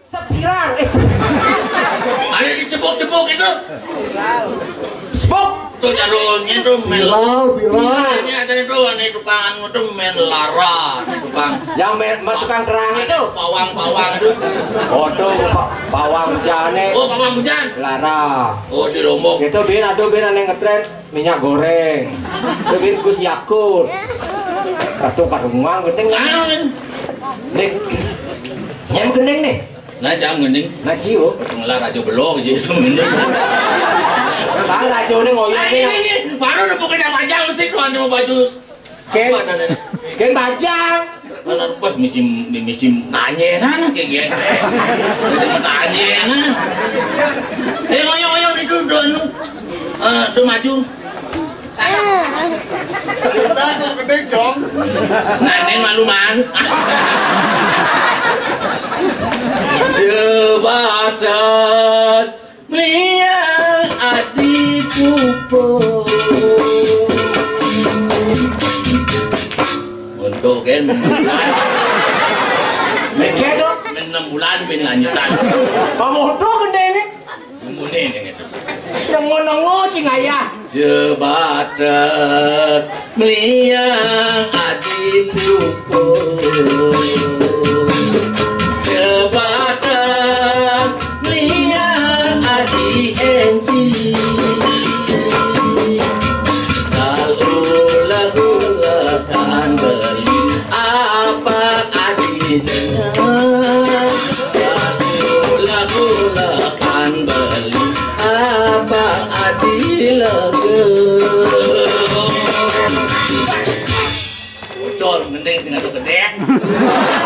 Sepirang, Ada dicepuk-cepuk itu. Spok. Tuh jalurnya tuh Viral. Ini ada tuh nih tukang itu main lara, tukang. Yang tukang kerang itu. Pawang itu. Oh tuh pawang jane. Oh pawang hujan. Lara. Oh di Lombok. Itu aduh yang ngetren minyak goreng. Itu Gus Yakut. Katu kadungang gede Kan. nih. Nyam gendeng nih. Nah jangan gending. Nah ciu. Ngelar aja belum aja semuanya. Nah rajo nih ngoyo Ini baru nepukin yang panjang sih tuan mau baju. Ken bajang. Mana pas misi tanya nah kayak gitu. Misi tanya nah. Ngoyo itu don. Tuh maju. Gede jong. Nanen maluman. Sebatas melihat adikku untuk kan 6 bulan ben lanjutan. Kamu tuh gede nih. Kemudian yang itu. Yang ngono sih ngaya. Sebatas melihat adikku sebatas melihat adik Enci lalu-lalukan beli apa adik senang lalu-lalukan beli apa adik lega bocor gendeng sing adu gede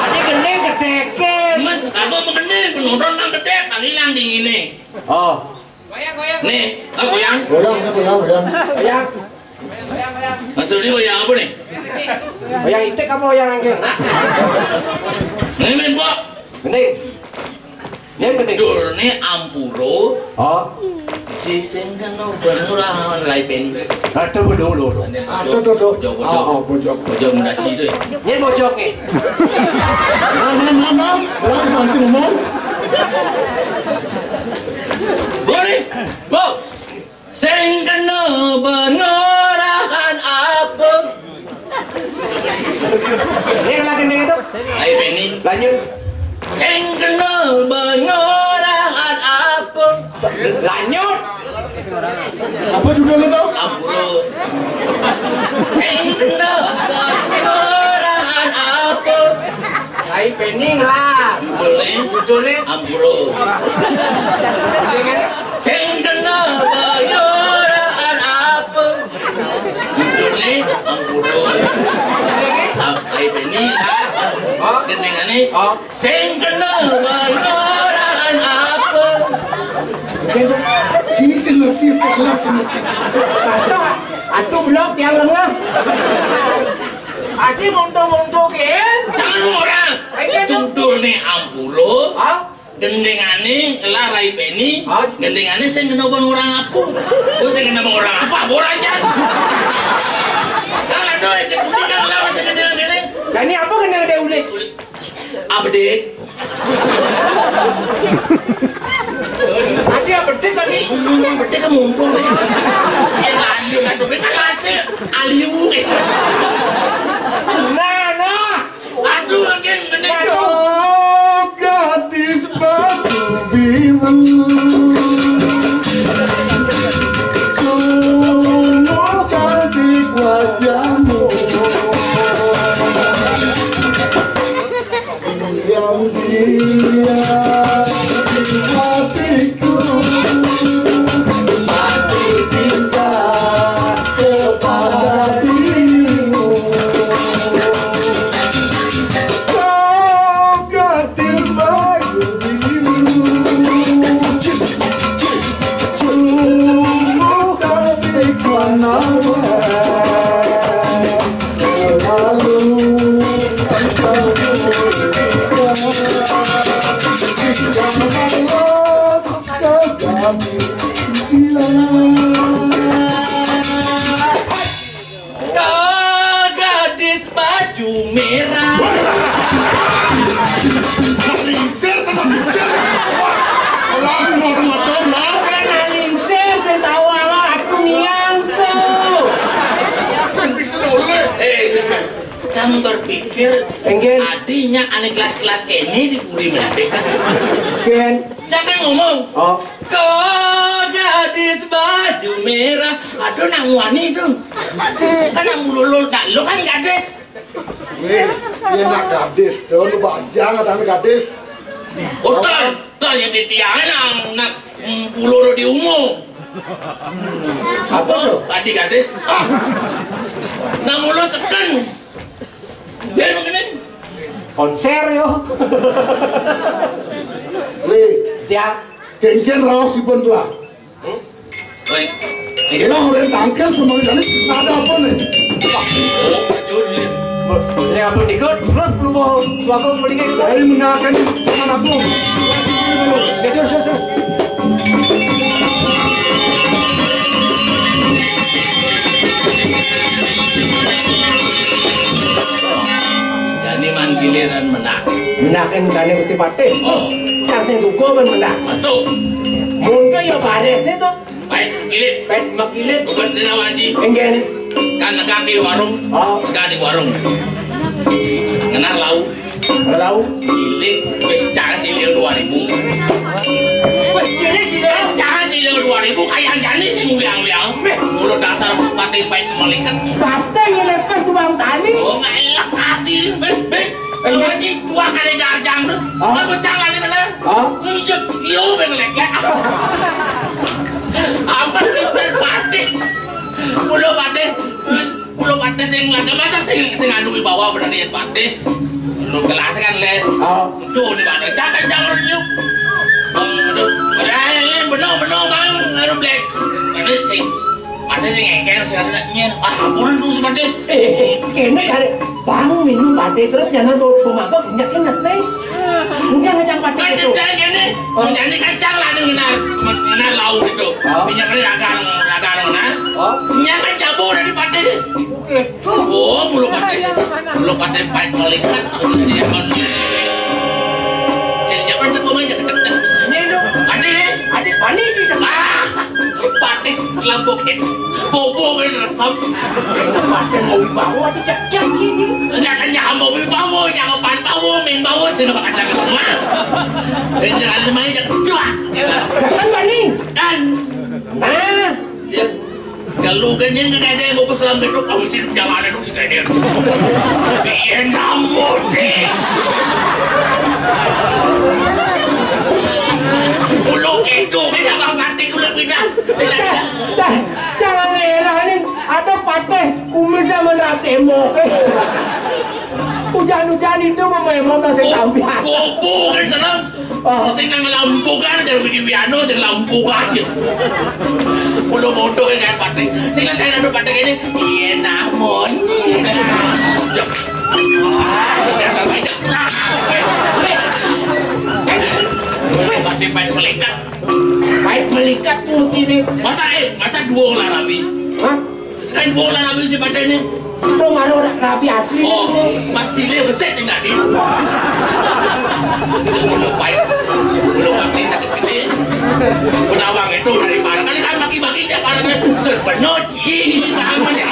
Adik gendeng kedeken. aku mau gendeng penonton nang gede hilang di ini Oh, nih aku yang yang maksud dia yang apa nih yang itu kamu yang angin. ini main bok Gendeng. Dia gendeng. dur nih ampuro Oh, si sengkan no benurahan lai pen tunggu dulu. bojok muda sih itu Ini bojok nih. boleh bok sengkan no benurahan apa Ini yang lagi gendeng itu. lai pen ini Lanjut. sengkan no benurahan apa Lanjut. Apa judulnya tau? ampuro sengkan no benurahan apa Hai pening lah. judulnya ampuro sing kena bayaran apa judulnya ampuro apa ini lah gendengane sing kena bayaran apa Sisi lebih kelas ini. Atuh blok yang lengah. Adi montok-montokin. jangan orang judulnya ampuro gendengane larai peni gendengane sing kena bang orang apa sing kena bang orang apa boranya kalau doa itu kan lawan sing gendeng gini Dan ini apa gendeng dia ulik? update Adi yang bedek tadi. update kan mumpung nih yang lanjut kan tapi kan hasil aliu Nah. aduh kan gendeng Oh, gadis batu biru, sungguh cantik wajahmu. Diam-diam di hatiku, mati cinta kepada dirimu. Kau gadis bayu biru, sungguh cantik warna-warni. Selalu engkau kau gadis baju merah Lisir, tetap lisir. berpikir Enggen. artinya aneh kelas-kelas kene diburi merdeka. Ken. Jangan ngomong. Oh. Kau gadis baju merah. Aduh nak wani dong. Kan nak mulul nak lo kan gadis. Weh, dia nak gadis tuh, lu bajang katanya gadis. Utar, tar yang ditiangan nak puluh di umum. Apa tuh? Tadi gadis. Nak mulu seken. Dia mengenai. Konser yo. Weh, Ya. kengken rawas si pun tuh. Oi. Ini orang tangkel semuanya gadis, ada apa nih? Saya apa ikut? Terus belum aku melihat itu. Saya mengakan teman aku. Terus. Jadi man giliran menang. Menakin tani uti pate. Oh. Yang sing dugo men menang. Betul. Mungkin ya bares itu. Baik, gilit. Pet makilit. Tugas dina waji. Enggen. Kan negak di warung. Oh. Negak di warung. Ngenar lau. Lau. Gilit. Wes jangan silih 2000. Wes cilik sih Wes jangan silih 2000. Kayak jani sih muliang-muliang. Mulut dasar pati pahit melikat. Pate ngelepes tukang tani. Oh nggak elak hati. Waji dua kali darjang tuh. Aku jangan di mana. Ngijek. Iyo bengelek. Amat Kristen pati. Pulau pati sing laga masa sing anu bawa berani pati. Lu kelas kan le. Tuh nih pada jangan yuk. Aduh, benar bang, anu black. Ini sing masa sing ngeken sing ada nyen. Ampun tuh si pati. Kene kare bang minum pate terus jangan bawa mabok nyakin nih. Jangan pate itu. Kacang gini, menjadi kacang lah nih benar lau itu. Minyak ini akan mana? Minyak kan cabur dari pati. Oh, mulu pati pahit melikat. Jadi jangan cekung aja kecek-cek. Adik panik sih sama. Pati selambuk itu. Bobo kan resam. Pate mau bawa dicek-cek gini. Jangan mau bawa, jangan pan bawa, main bawa sih nama kacang ke rumah. Jangan semuanya jangan cuak. Kan paning. Kan. Nah. Kalau ganyan nggak ada yang mau pesan hidup, kamu sih jangan ada dulu sekalian. Iya namun sih. Pulau itu, kita bang mati kulit pindah. Jangan ngerahin, ada pate kumisnya menatemo. Hujan-hujan itu memang kasih tampilan. Bobo kan senang. Sing nang lampukan dari Widiwiano sing lampukan. Pulau bodoh kan pate. Sing nang ada pate ini. Iya namun. Jangan banyak. Pate pahit melikat. Pahit melikat begini. Masa dua lah Rabi. Hah? Kan dua lah Rabi si pate ini. Itu ngaruh rapi asli. Oh, masih le besar sih tadi. Belum pati sakit gede. Penawang itu dari mana? Kan kan bagi-bagi aja para kan sepenuh bangun ya.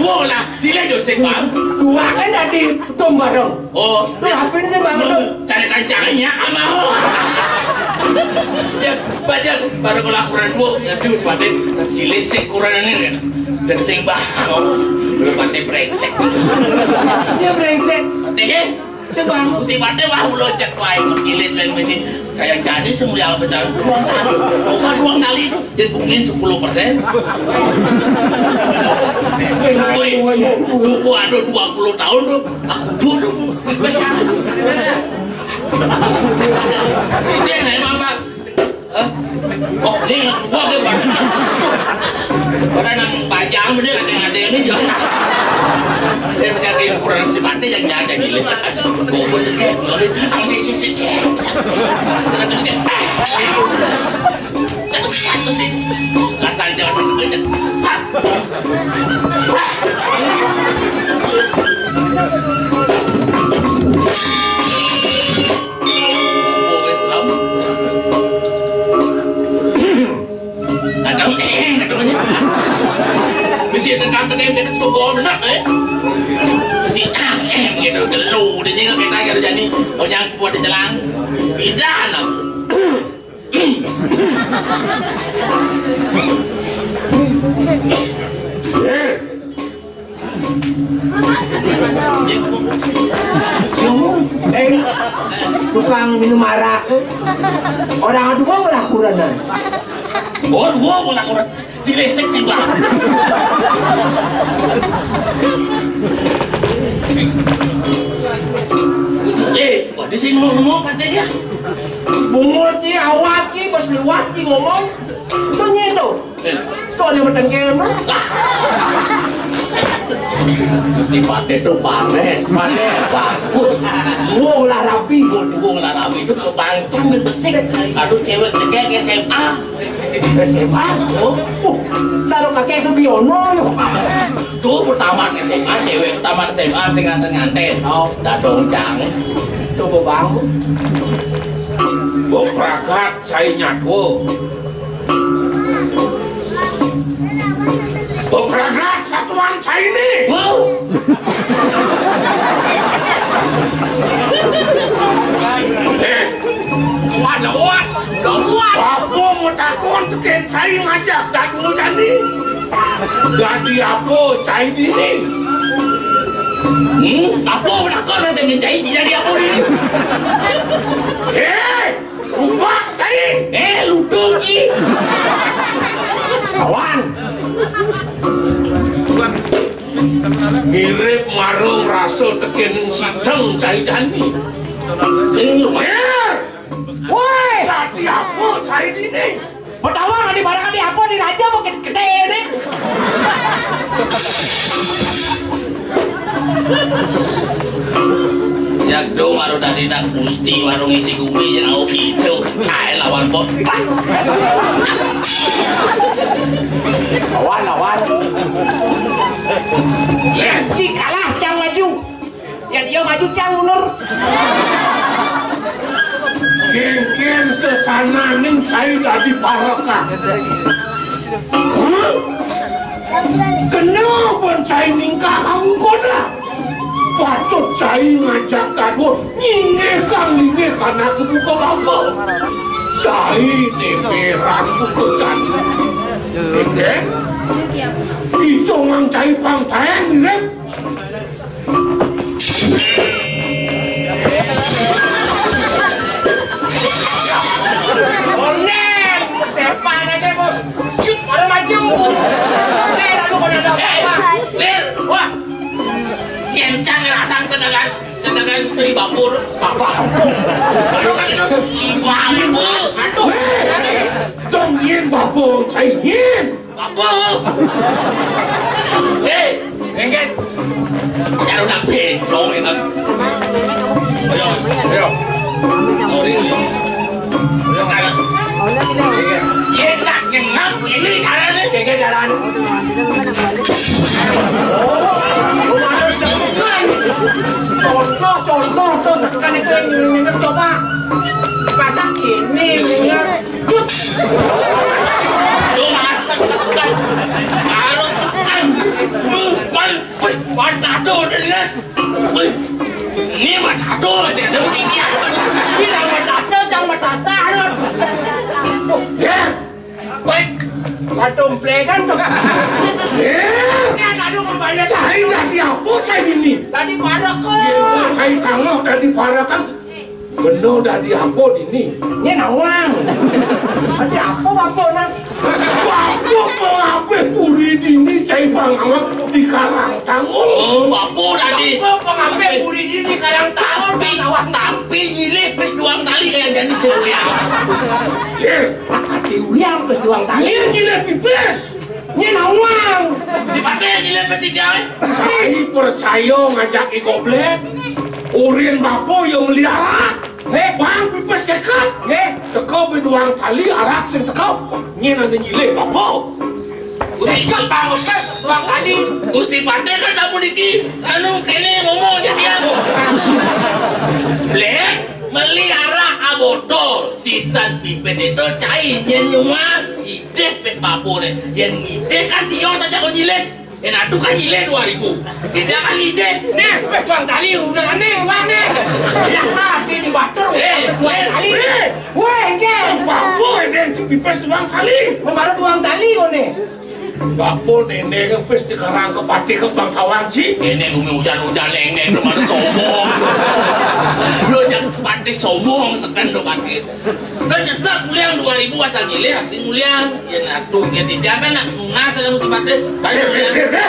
Dua lah, sila Joseph bang. Dua kan tadi bareng. Oh, Rapi sih bang. cari kancangannya amau. Ya, baca baru kalau kurang dua, ya tuh sebatin sila sekuran ini kan. Dan sing bang, belum pati brengsek. Dia brengsek. Deh, sebang mesti pati wah ulo cek wae gilit dan mesti kayak jadi semulia besar ruang tali itu dibungin 10%. Buku ada 20 tahun tuh, aku dulu besar. Ini memang pak. Oh ini gua ke pak. Orang nang pajang bener ada ini juga. Dia mencari ukuran si pati yang jaga gila. Gua cekek, aku sih. Terus cek. Cek satu sih. Rasanya jangan sampai cek sat. Mesti tengkap-tengkap kita suka gol benar eh. Mesti buat di jalan. Bidan aku. Tukang minum arak. Orang dua malah kuranan. Oh, dua malah kurang. Si lesek si bang. Di sini ngomong katanya. Bungut ni awak ni berselewat ni ngomong. Tanya tu. Tu ada bertengkel mah. Mesti pakai tu panes, bagus. Duung lah rapi. Duung lah rapi itu kebancang dan bersih. Aduh cewek kayak SMA. SMA. Taruh kakek ke Biono. Tuh pertama SMA, cewek pertama SMA sing nganten-nganten. Oh, datang jang. Tuh bang. Boprakat saya nyatu. Boprakat satuan saya ini. Wow. Kawan. Apa mau takut tuken saya ngajak tak hujan ni? Jadi apa saya ini? Apa nak kau rasa mencari jadi apa ini? Lupa saya. Lupa ni. Kawan. Mirip marung rasa tekin sidang saya jani. Lumayan. Woi. Tadi apa saya ini? Pertama di barang di apa di raja makin gede ni. Ya dong baru tadi nak gusti baru ngisi gumi yang aku gitu cair lawan bot. Lawan. Cik kalah cang maju. Yang dia maju cang mundur. Geng-geng sesana ning saya jadi parakan. Kenapa saya ningkah kamu koda? Patut saya ngajak kamu nyinge karena kebuka bangga. Saya ini peran bukan. Geng-geng? Itu orang saya pangtayang mirip. Onen, sepan aja bu. Cuk, ada maju. Lalu kau nak apa? Wah, kencang rasang sedangkan dari bapur. Bapak. Aduh kan itu bapur. Aduh. Dong yin bapur, saya yin. Bapur. Engket. Jangan nak pencong itu. Ayo. Sekarang. Enak nyengat ini caranya Jaga jalan. Oh, mana sekan? Contoh tuh sekan itu yang coba. Masak ini lihat. Cut. Harus sekan. Matado dengas. Ini matado aja. Bilang matado, jangan matata. Ya, Baik. Patung play kan tuh. Ini lalu membayar. saya jadi apa saya ini? Tadi pada kok. Saya tangguh dari parakan. Benar dari apa ini? Ini nawang. Tadi apa bapak nak? Bapak mengapa puri ini saya bangun di karang tangguh. Oh, bapur tadi. Kok pengambil puri ini kadang tahu Tapi nyilih pes doang tali kayak jadi selia. Ya, diuliang pas doang tali. ini gila pipes. Ini nawang. Dipakai nyilih pes tidak. Saya percaya ngajak goblek. Urin bapak yang melihara. Bang pipes sekat. Tekau beduang tali arak sing tekau. Nyen ane nyilih bapak. Gusti Bang Ustaz, doang tali. Gusti Pate kan sapu niki. Anu kene ngomong jadi aku. Blek melihara abodol sisan pipes itu cair nyenyuman ide pes bapur yang ide kan dia saja kau nyilek Enak tuh kan nyile 2000. Kita kan ide. Nih, buang tali udah aneh bang nih. Yang tadi di batur buang tali. Weh, ke. Bapo yang dipes uang kali. Baru buang tali kok nih. Bapo nenek yang pes dikarang ke pati ke bang kawan ci. Nenek umi hujan-hujan nenek belum ada sombong. Lo jangan sepati sombong sekan do pati. Kan cetak kuliah 2000 asal nyile asli mulia. Ya natu ya tidak kan nak lunas ada mesti pati. Tadi mulia.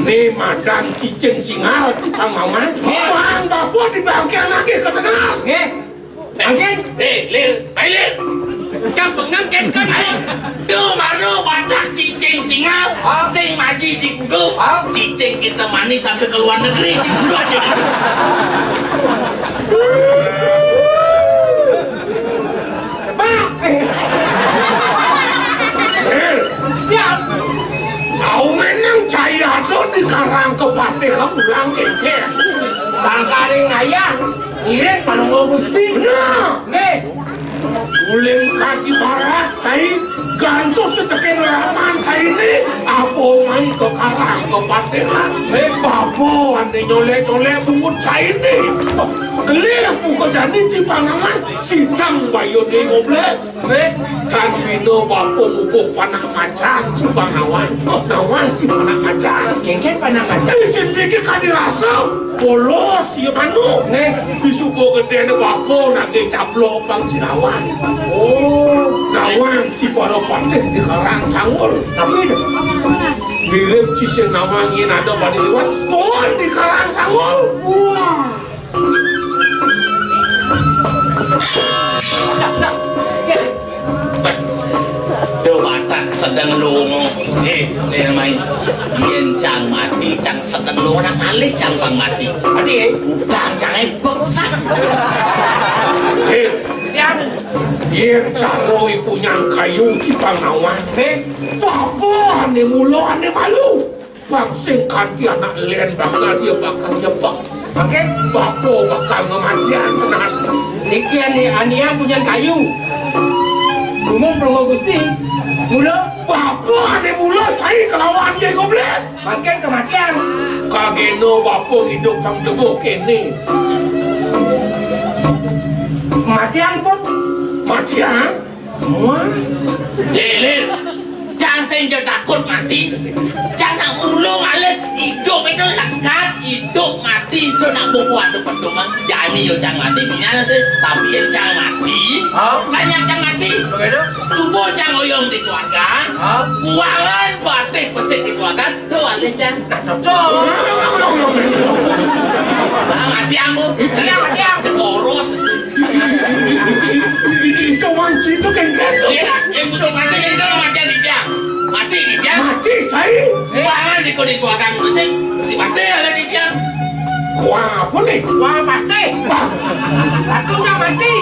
Nih madam cicing singal cipang mama. Bang bapo di bangkian lagi ke tenas. Angin, Lil, Lil. kampung ngangkat kan. Duh maru badak cicing singal. Sing maji jinggu. Cicing kita manis sampai ke luar negeri. Jinggu aja. Kau menang caya so di karang ke pati kamu bilang keke. Sangkaring ayah, irit panunggo gusti. Nah, Nih, uling kaki parah cai gantung setekin raman cai ini. Apo main ke karang ke pati kan. Bapo ane nyolek-nyolek bungut cai ini. Kelih buka jadi cipanangan sidang bayo ni goblek. Kan wino bapo mubuh panah macan cipangawan. Nawan cipanah macan. kengket panah macam. Izin dikit kan dirasa polos ya manu. Bisuko gede ni bapo nak caplok bang cinawan. Oh, Nawan ciparo patih di karang tanggul. tapi Mirip ciseng nawang yang ada pada lewat pohon di karang tanggul. wah. Duh batak sedang lungo. Lil main. Yen cang mati, cang sedang lungo nak alih cang bang mati. Adi, Udang jangan bangsa. siap. Yang caro punya kayu cipang nawan. Bapo ane mulo ane malu. Bang singkanti anak len bakal dia bakal jebak. Oke, Bapo bakal ngematian tenas. Nikian nih Ania punya kayu. Umum pelunggu gusti. Mula, Bapo ane mulo cai kelawan dia goblek. makin kematian. Kageno bapo hidup bang debo kene. Kematian pun. Matian. Wah, Lil, jangan senja takut mati. Jangan ulung alit hidup itu lekat, hidup mati itu nak buat pedoman. Jangan yo jangan mati punya sih, tapi yang jangan mati. Banyak jangan mati. begitu. Subuh jangan oyong di surga. Buangan batik pesik di surga. Tuh alit jangan. Nah, cocok. Mati ambu. Iya, mati ambu. Koros. Itu wanci itu kengket. Iya, yang butuh mati jadi kalau mati di dia. Mati di dia. Mati cai. Buangan di kodi surga pesik. Si mati ada di dia. Wah apa nih? Wah, mati. Aku udah mati.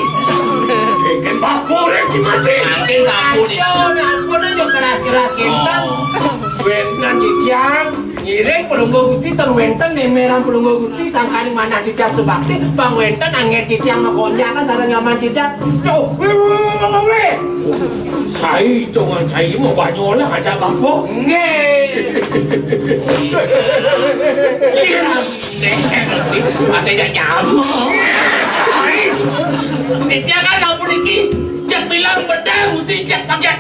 Kengket bapo reci mati. Mungkin sapu di. Ampun aja keras-keras kintan. Wentan di tiang. Ngiring pelunggu gusti terwenten nemeran pelunggu gusti sangkari mana di tiang sebakti. Bang wenten angin di tiang makonya kan sarang nyaman di tiang. Cok, Cai jangan cai mau banyak lah aja bapo. Masih jangan dia kan sapu diki. Cek bilang bedah mesti cek pakai.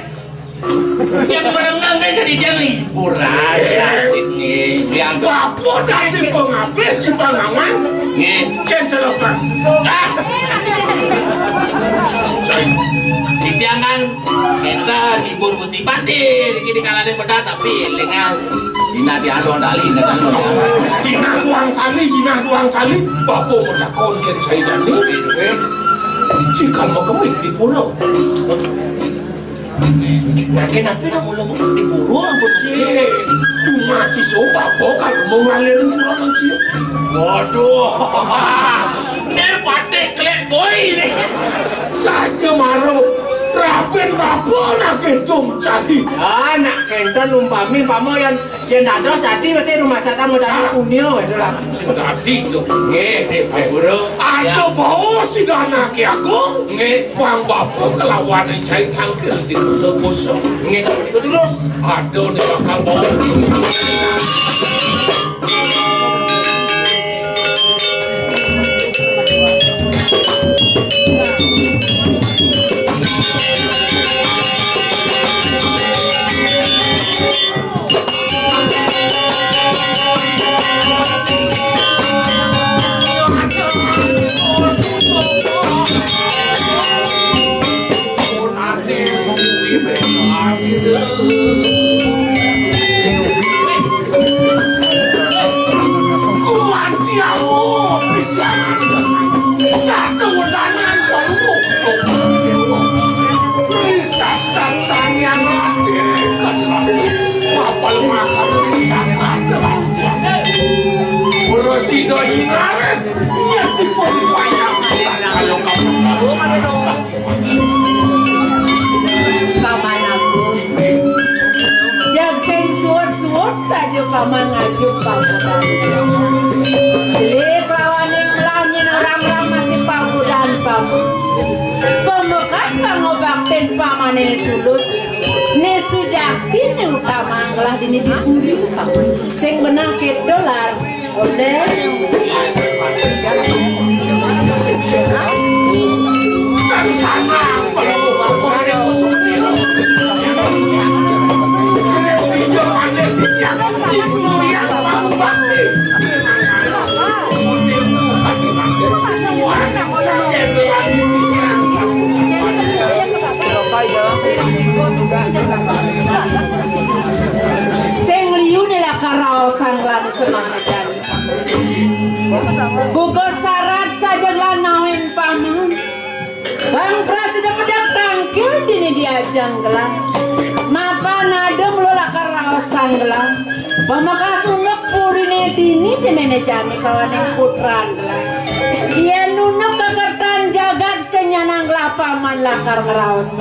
Cek berenang kan jadi dia libur aja. Ini yang Bapo dari pengabis cipangawan. nih. Cencelokan. Jangan kita libur mesti pati di kalangan bedah tapi lengan ina biasa dali dan Jinah duang tali. Bapo mau takon ke saya dani. Jika mau kawin di pulau. Nah, kenapa nak mulung diburu apa sih? Cuma ciso bapo kan mau ngalir di pulau manusia. waduh. Ini pati klek boy ini. Saja marah. Rapin bapo nak kentung cari. Nak kenton umpami pamo yang dados tadi masih rumah sakit mau dari Unio itu lah. Sing tadi tu. Buru. Ada bau si si dana ki agung nge pang bapo kelawan yang cai tangkil di kota kosong Nggak sampai ikut terus. ada nih bakal bawa si doi ngaret ya tipe payah kalau kamu Paman aku jag sing suwut saja paman ngajuk pamudan jelek lawan yang melanyin orang-orang masih pamudan paman pemekas pangobakten paman yang tulus nesu jakti ni utama ngelah dini dipuri paman sing benang ke dolar oleh dari sana sing liu nila karao sanglan semanajan bugo syarat saja lanawin paman bang presiden pedak tangkil dini diajang gelang mapa nadem lola karao sanggelang pamakas unuk purine dini dini jani kawane putran gelang iya nunuk kegertan jagat senyanang gelah paman lakar ngeraos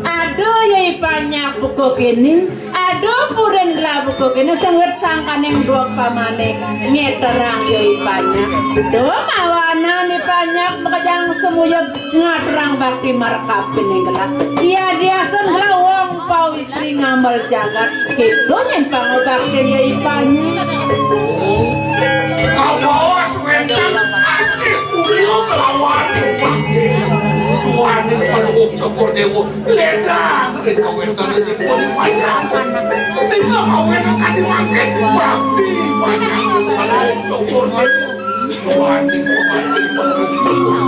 aduh yai banyak buku kini aduh puren gelah buku kini sengwet sangkan yang dua pamane ngeterang yai banyak doa mawana nih banyak bekajang semuyag ngaterang bakti markapin yang gelah iya dia sen gelah wong pau istri ngamal jagat itu yang pangobakti yai banyak kau bawa sewentan asik ulio kelawan yang bakti tuan yang peluk cokor dewa leda kau wentan ini pun banyak bisa kau wentan kan dimakan bakti banyak peluk cokor dewa tuan yang peluk cokor dewa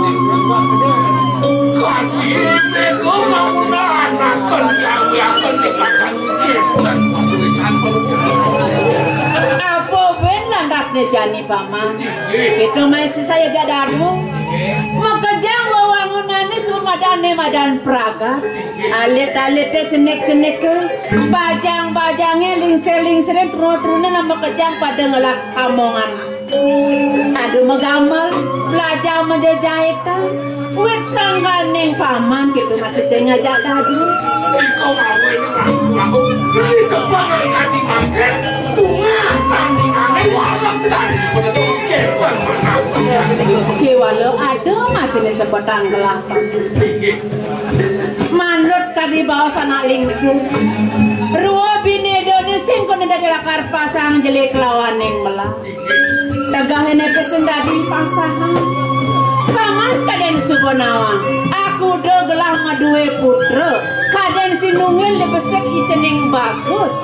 kan ini mereka mau nanakan yang akan dikatakan kita masuk ke cantor apa ben landas jani paman itu masih saya jadadu makajang wawangunane sumadane madan praga alit-alite cenek-cenek ke bajang-bajangnya lingser-lingserin turun-turunan nama kejang pada ngelak amongan aduh megamal belajar menjajahitan wet sangganeng paman gitu masih ngajak dadu kau mau aku di depan akan dimakan bunga tandingannya walang tadi betul kepan kewalo ada masih disebutang gelapa manut kadi bawa sana lingsir ruo binedo ni singkon dari lakar pasang jelek lawan yang melah tegahin epesen dari pasangan paman kaden subonawang aku do gelah madue putra kaden sinungin lebesek iceneng bagus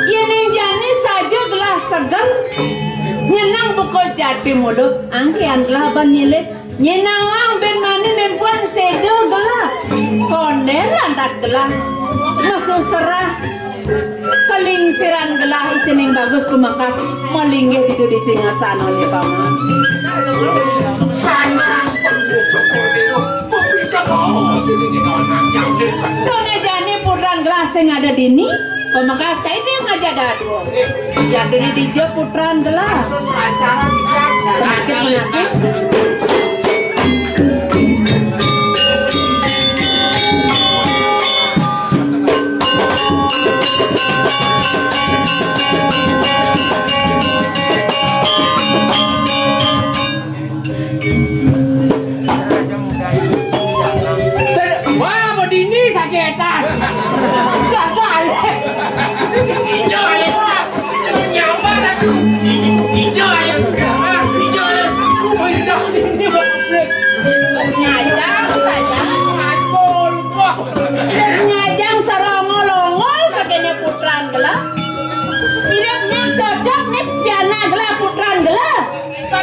yeneng jani saja gelah segar nyenang buko jati mulu angkian gelah ban nyilek nyenang ang ben mani mempuan sedo gelah konden lantas gelah masuk serah kelingsiran gelah iceneng bagus kumakas melinggih tidur di singasana ni paman sana perlu cokor dewa bisa kau sini di kawanan yang dekat dona jani putran gelah sing ada dini pemakas cai dia ngajak dadu ya dini dija putran gelah penyakit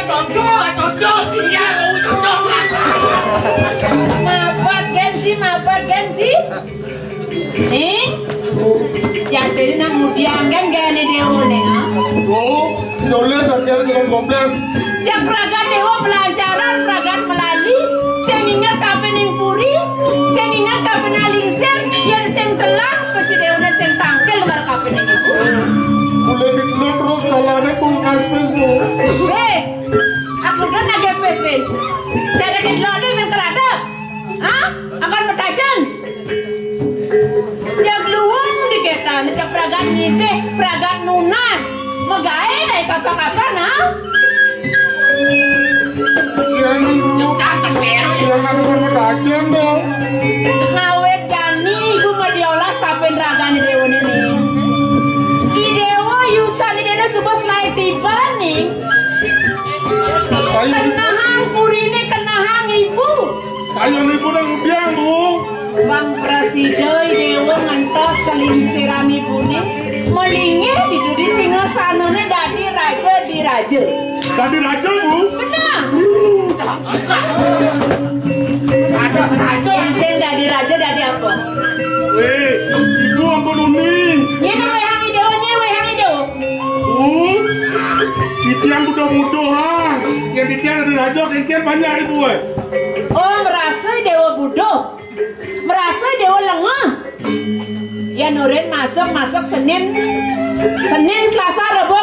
cocok. Iya, cocok. Mapat Genji. Nih, jadi nak mudiangkan gane dewa nih, ha? Jolet akhirnya dengan goblok. Jak pragat dewa pelancaran, pragat melali. Saya ingat kapan yang puri, saya ingat kapan alingser, yang sen telah, pasti dewa sen tangkel bar kapan yang ibu. Boleh dikeluar terus kalau ada pulkas bu. Bes, aku kan agak bes. Cara keluar deh yang kerada, ah? Akan bertajan. Jak luang di kita, jak pragat nite, pragat nunas, megai naik kapan-kapan, ha? Yang ada sama kacang dong. Ngawet jani ibu mediolas kapan ragane dewa ini. I dewa yusan i dena subos lai tiba nih. Kenahang purine kenahang ibu. Kayu ibu dan biang bu. Bang Presiden dewa ngantos kelinciran ibu nih. Melingih di singgasanane dadi raja di raja. Tadi raja bu. Benar. Ada raja. Yang sen dadi raja dadi apa? Ibu ampun uning. Ini wehang dewa nya wehang dewa. Titian muda-muda ha. Yang titian ada raja kengkian banyak ibu Oh merasa dewa bodoh, merasa dewa lengah. Ya Nurin masuk Senin Selasa Rabu